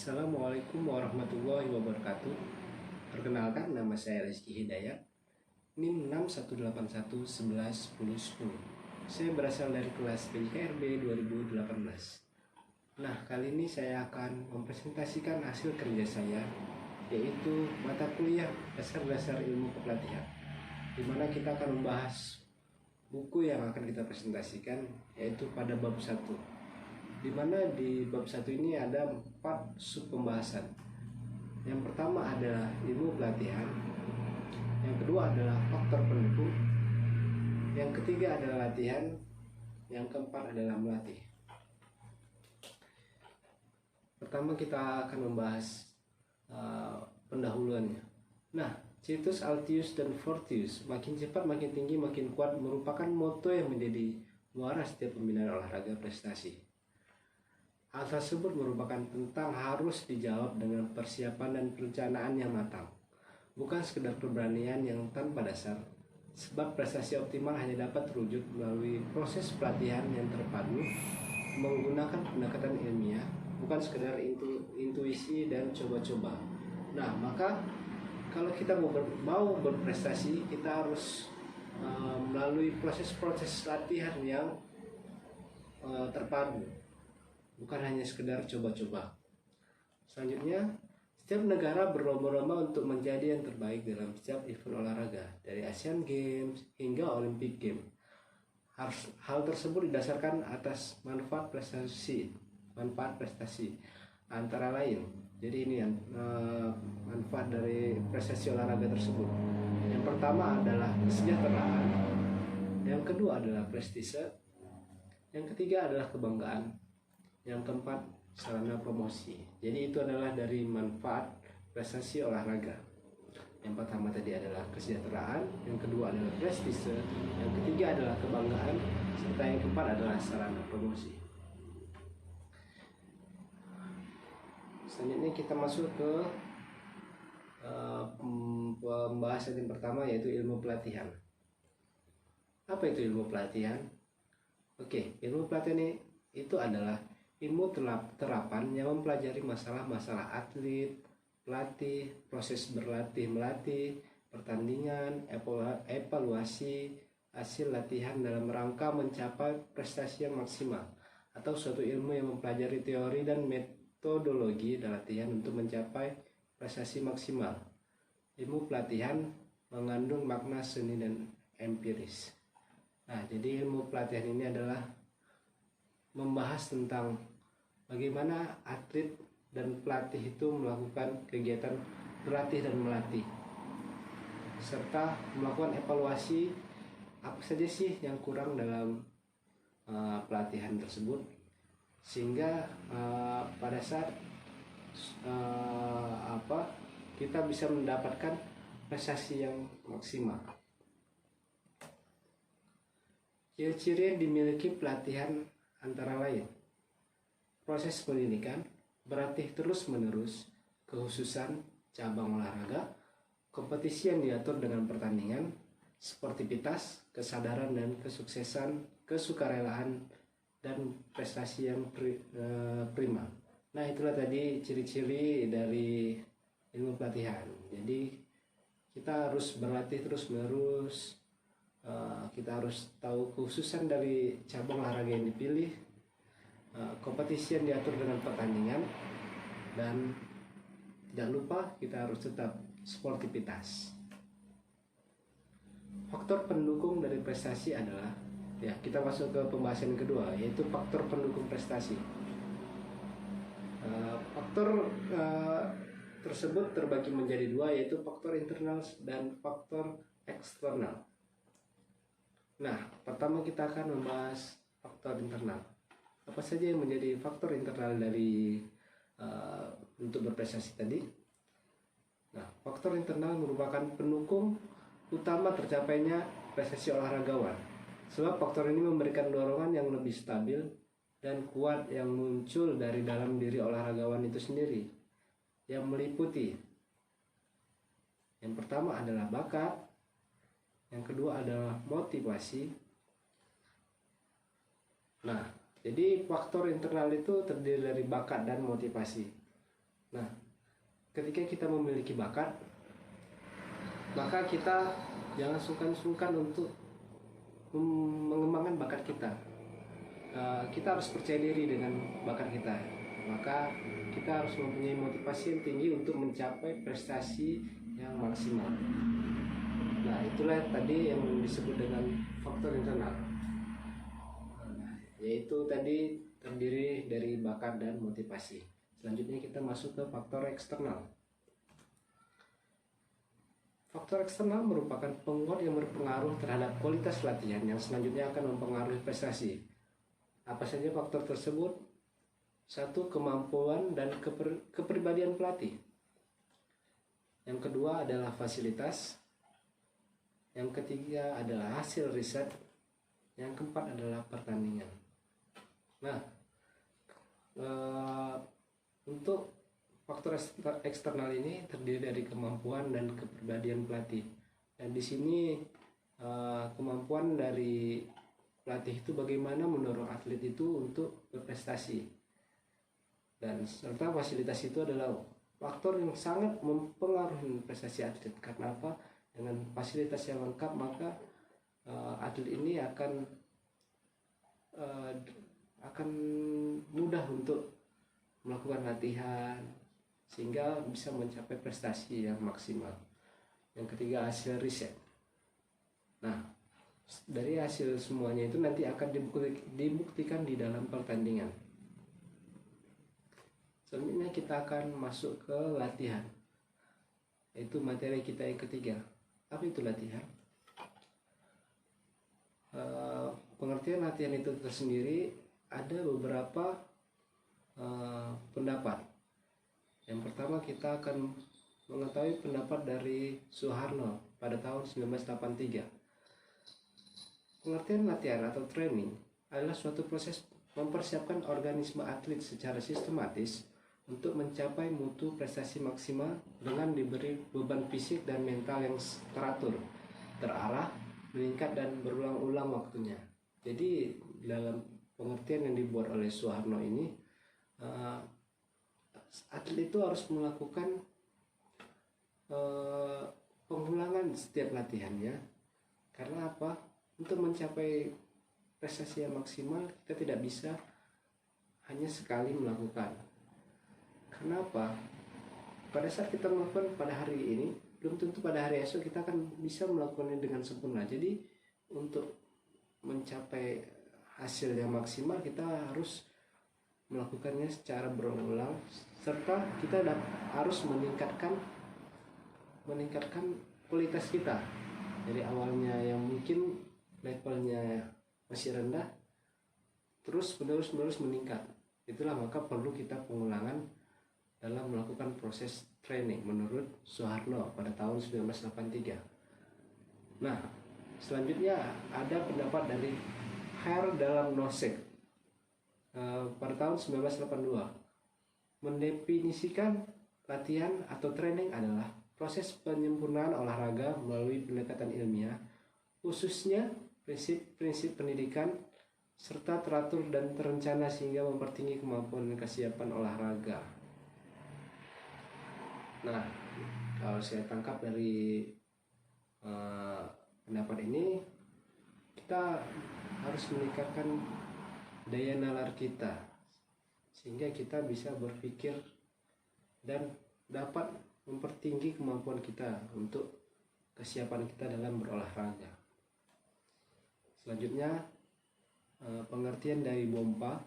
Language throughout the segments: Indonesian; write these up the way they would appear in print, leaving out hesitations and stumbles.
Assalamualaikum warahmatullahi wabarakatuh. Perkenalkan, nama saya Rizky Hidayat, NIM 6181111010. Saya berasal dari kelas PJKRB 2018. Nah, kali ini saya akan mempresentasikan hasil kerja saya, yaitu mata kuliah dasar-dasar ilmu kepelatihan, di mana kita akan membahas buku yang akan kita presentasikan, yaitu pada bab 1, di mana di bab 1 ini ada 4 sub pembahasan. Yang pertama adalah ilmu pelatihan, yang kedua adalah faktor pendukung, yang ketiga adalah latihan, yang keempat adalah melatih. Pertama kita akan membahas pendahuluannya. Nah, Titus, Altius, dan Fortius, makin cepat, makin tinggi, makin kuat, merupakan moto yang menjadi muara setiap pembinaan olahraga prestasi. Hal tersebut merupakan tentang harus dijawab dengan persiapan dan perencanaan yang matang, bukan sekedar keberanian yang tanpa dasar, sebab prestasi optimal hanya dapat terwujud melalui proses pelatihan yang terpadu, menggunakan pendekatan ilmiah, bukan sekedar intuisi dan coba-coba. Nah, maka kalau kita mau berprestasi, kita harus melalui proses-proses latihan yang terpadu, bukan hanya sekedar coba-coba. Selanjutnya, setiap negara berlomba-lomba untuk menjadi yang terbaik dalam setiap event olahraga, dari Asian Games hingga Olympic Games. Hal tersebut didasarkan atas manfaat prestasi antara lain. Jadi ini manfaat dari prestasi olahraga tersebut. Yang pertama adalah kesejahteraan, yang kedua adalah prestise, yang ketiga adalah kebanggaan, yang keempat sarana promosi. Jadi itu adalah dari manfaat prestasi olahraga. Yang pertama tadi adalah kesejahteraan, yang kedua adalah prestise, yang ketiga adalah kebanggaan, serta yang keempat adalah sarana promosi. Selanjutnya kita masuk ke pembahasan yang pertama, yaitu ilmu pelatihan. Apa itu ilmu pelatihan? Oke, ilmu pelatihan itu adalah ilmu terapan yang mempelajari masalah-masalah atlet, pelatih, proses berlatih melatih, pertandingan, evaluasi hasil latihan dalam rangka mencapai prestasi yang maksimal, atau suatu ilmu yang mempelajari teori dan metodologi latihan untuk mencapai prestasi maksimal. Ilmu pelatihan mengandung makna seni dan empiris. Nah, jadi ilmu pelatihan ini adalah membahas tentang bagaimana atlet dan pelatih itu melakukan kegiatan berlatih dan melatih, serta melakukan evaluasi apa saja sih yang kurang dalam pelatihan tersebut, sehingga pada saat kita bisa mendapatkan prestasi yang maksimal. Ciri-ciri yang dimiliki pelatihan antara lain: proses pendidikan, berlatih terus-menerus, kekhususan cabang olahraga, kompetisi yang diatur dengan pertandingan, sportivitas, kesadaran dan kesuksesan, kesukarelaan, dan prestasi yang prima. Nah, itulah tadi ciri-ciri dari ilmu pelatihan. Jadi kita harus berlatih terus-menerus, kita harus tahu kekhususan dari cabang olahraga yang dipilih, kompetisi yang diatur dengan pertandingan, dan tidak lupa kita harus tetap sportivitas. Faktor pendukung dari prestasi adalah, kita masuk ke pembahasan kedua, yaitu faktor pendukung prestasi. Faktor tersebut terbagi menjadi dua, yaitu faktor internal dan faktor eksternal. Nah, pertama kita akan membahas faktor internal. Apa saja yang menjadi faktor internal dari untuk berprestasi tadi? Nah, faktor internal merupakan pendukung utama tercapainya prestasi olahragawan, sebab faktor ini memberikan dorongan yang lebih stabil dan kuat yang muncul dari dalam diri olahragawan itu sendiri, yang meliputi yang pertama adalah bakat, yang kedua adalah motivasi. Nah, jadi faktor internal itu terdiri dari bakat dan motivasi. Nah, ketika kita memiliki bakat, maka kita jangan sungkan-sungkan untuk mengembangkan bakat kita. Kita harus percaya diri dengan bakat kita. Maka kita harus mempunyai motivasi yang tinggi untuk mencapai prestasi yang maksimal. Nah, itulah tadi yang disebut dengan faktor internal, yaitu tadi terdiri dari bakat dan motivasi. Selanjutnya kita masuk ke faktor eksternal. Faktor eksternal merupakan penguat yang berpengaruh terhadap kualitas latihan yang selanjutnya akan mempengaruhi prestasi. Apa saja faktor tersebut? 1. Kemampuan dan kepribadian pelatih. Yang kedua adalah fasilitas. Yang ketiga adalah hasil riset. Yang keempat adalah pertandingan. Nah, untuk faktor eksternal ini terdiri dari kemampuan dan kepribadian pelatih. Dan di sini kemampuan dari pelatih itu bagaimana mendorong atlet itu untuk berprestasi. Dan serta fasilitas itu adalah faktor yang sangat mempengaruhi prestasi atlet. Karena apa? Dengan fasilitas yang lengkap maka atlet ini akan mudah untuk melakukan latihan sehingga bisa mencapai prestasi yang maksimal. Yang ketiga hasil riset. Nah, dari hasil semuanya itu nanti akan dibuktikan di dalam pertandingan. Selanjutnya kita akan masuk ke latihan, yaitu materi kita yang ketiga. Apa itu latihan? Pengertian latihan itu tersendiri ada beberapa pendapat. Yang pertama kita akan mengetahui pendapat dari Soeharno pada tahun 1983. Pengertian latihan atau training adalah suatu proses mempersiapkan organisme atlet secara sistematis untuk mencapai mutu prestasi maksimal dengan diberi beban fisik dan mental yang teratur, terarah, meningkat dan berulang-ulang waktunya. Jadi dalam pengertian yang dibuat oleh Soeharno ini, atlet itu harus melakukan pengulangan setiap latihannya. Karena apa? Untuk mencapai prestasi yang maksimal kita tidak bisa hanya sekali melakukan. Kenapa? Pada saat kita melakukan pada hari ini, belum tentu pada hari esok kita akan bisa melakukannya dengan sempurna. Jadi untuk mencapai hasil yang maksimal kita harus melakukannya secara berulang, serta kita harus meningkatkan kualitas kita dari awalnya yang mungkin levelnya masih rendah, terus menerus meningkat. Itulah maka perlu kita pengulangan dalam melakukan proses training menurut Soeharno pada tahun 1983. Nah, selanjutnya ada pendapat dari Herr dalam Nosek pada tahun 1982 mendefinisikan latihan atau training adalah proses penyempurnaan olahraga melalui pendekatan ilmiah, khususnya prinsip-prinsip pendidikan serta teratur dan terencana sehingga mempertinggi kemampuan dan kesiapan olahraga. Nah, kalau saya tangkap dari pendapat ini, kita harus meningkatkan daya nalar kita sehingga kita bisa berpikir dan dapat mempertinggi kemampuan kita untuk kesiapan kita dalam berolahraga. Selanjutnya pengertian dari Bompa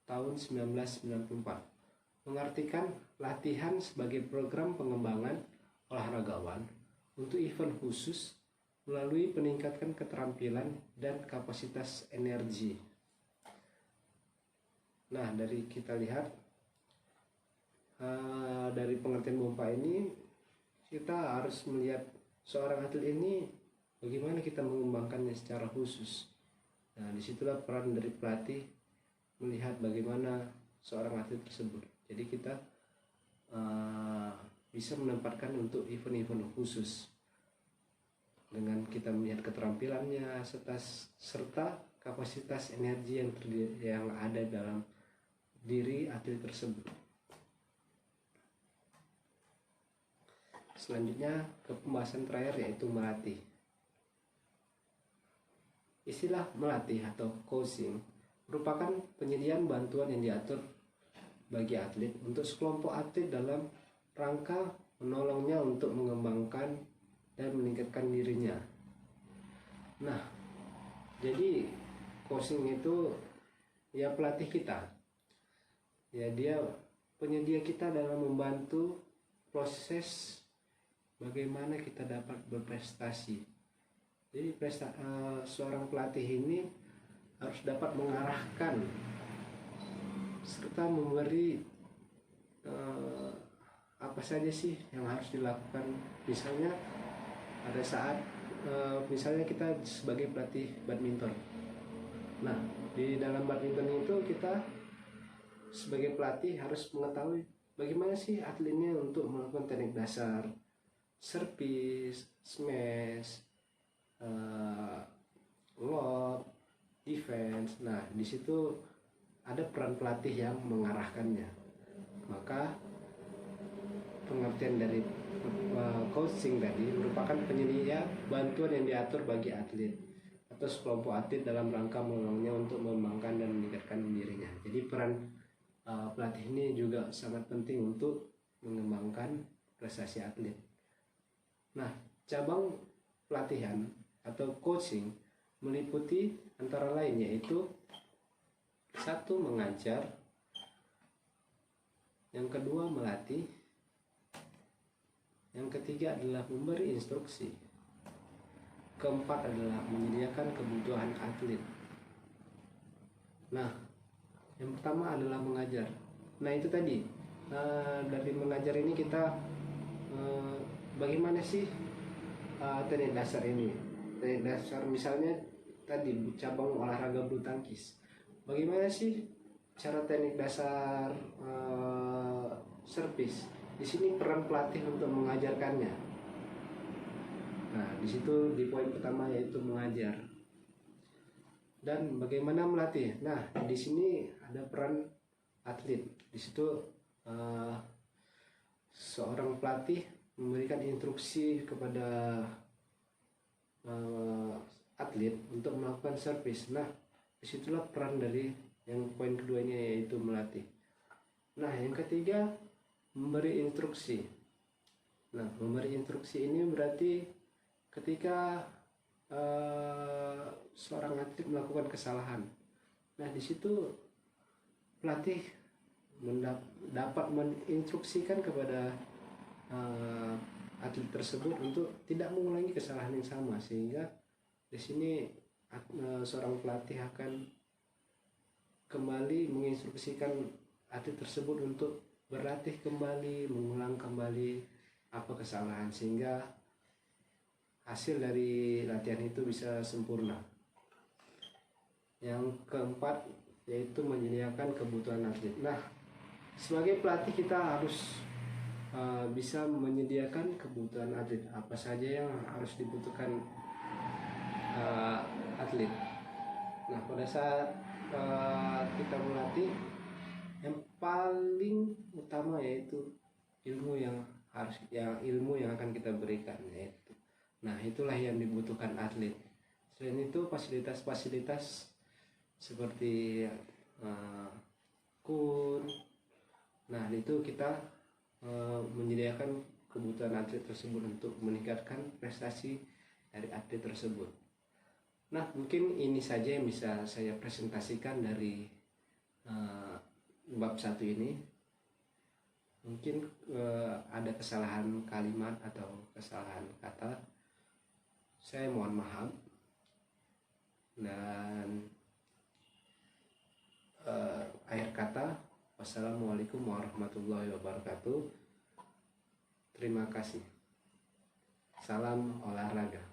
tahun 1994 mengartikan latihan sebagai program pengembangan olahragawan untuk event khusus melalui peningkatan keterampilan dan kapasitas energi. Nah, dari kita lihat dari pengertian Bompa ini, kita harus melihat seorang atlet ini bagaimana kita mengembangkannya secara khusus. Nah, disitulah peran dari pelatih melihat bagaimana seorang atlet tersebut. Jadi kita bisa menempatkan untuk event-event khusus dengan kita melihat keterampilannya serta kapasitas energi yang ada dalam diri atlet tersebut. selanjutnya ke pembahasan terakhir, yaitu melatih. Istilah melatih atau coaching merupakan penyediaan bantuan yang diatur bagi atlet untuk sekelompok atlet dalam rangka menolongnya untuk mengembangkan dan meningkatkan dirinya. Nah, jadi coaching itu ya pelatih kita. Ya, dia penyedia kita dalam membantu proses bagaimana kita dapat berprestasi. Jadi seorang pelatih ini harus dapat mengarahkan serta memberi apa saja sih yang harus dilakukan. Misalnya pada saat misalnya kita sebagai pelatih badminton. Nah, di dalam badminton itu kita sebagai pelatih harus mengetahui bagaimana sih atletnya untuk melakukan teknik dasar, service, smash, lob, defense. Nah, di situ ada peran pelatih yang mengarahkannya. Maka pengertian dari coaching tadi merupakan penyedia bantuan yang diatur bagi atlet atau sekelompok atlet dalam rangka menolongnya untuk mengembangkan dan meningkatkan dirinya. Jadi peran pelatih ini juga sangat penting untuk mengembangkan prestasi atlet. Nah, cabang pelatihan atau coaching meliputi antara lain yaitu 1. Mengajar, yang kedua melatih, yang ketiga adalah memberi instruksi, keempat adalah menyediakan kebutuhan atlet. Nah, yang pertama adalah mengajar. Nah, itu tadi dari mengajar ini kita bagaimana sih teknik dasar ini. Teknik dasar misalnya tadi cabang olahraga bulu tangkis. Bagaimana sih cara teknik dasar servis? Di sini peran pelatih untuk mengajarkannya. Nah, di situ di poin pertama yaitu mengajar. Dan bagaimana melatih? Nah, di sini ada peran atlet. Di situ seorang pelatih memberikan instruksi kepada atlet untuk melakukan servis. Nah, disitulah peran dari yang poin keduanya yaitu melatih. Nah, yang ketiga memberi instruksi. Nah, memberi instruksi ini berarti ketika seorang atlet melakukan kesalahan. Nah, di situ pelatih dapat menginstruksikan kepada atlet tersebut untuk tidak mengulangi kesalahan yang sama, sehingga di sini seorang pelatih akan kembali menginstruksikan atlet tersebut untuk berlatih kembali, mengulang kembali apa kesalahan, sehingga hasil dari latihan itu bisa sempurna. Yang keempat yaitu menyediakan kebutuhan atlet. Nah, sebagai pelatih kita harus bisa menyediakan kebutuhan atlet. Apa saja yang harus dibutuhkan atlet. Nah, pada saat kita melatih, yang paling utama yaitu ilmu yang akan kita berikan, yaitu. Nah, itulah yang dibutuhkan atlet. Selain itu fasilitas-fasilitas seperti kun. Nah, itu kita menyediakan kebutuhan atlet tersebut untuk meningkatkan prestasi dari atlet tersebut. Nah, mungkin ini saja yang bisa saya presentasikan dari bab 1 ini. Mungkin ada kesalahan kalimat atau kesalahan kata, saya mohon maaf. Dan akhir kata, wassalamualaikum warahmatullahi wabarakatuh. Terima kasih. Salam olahraga.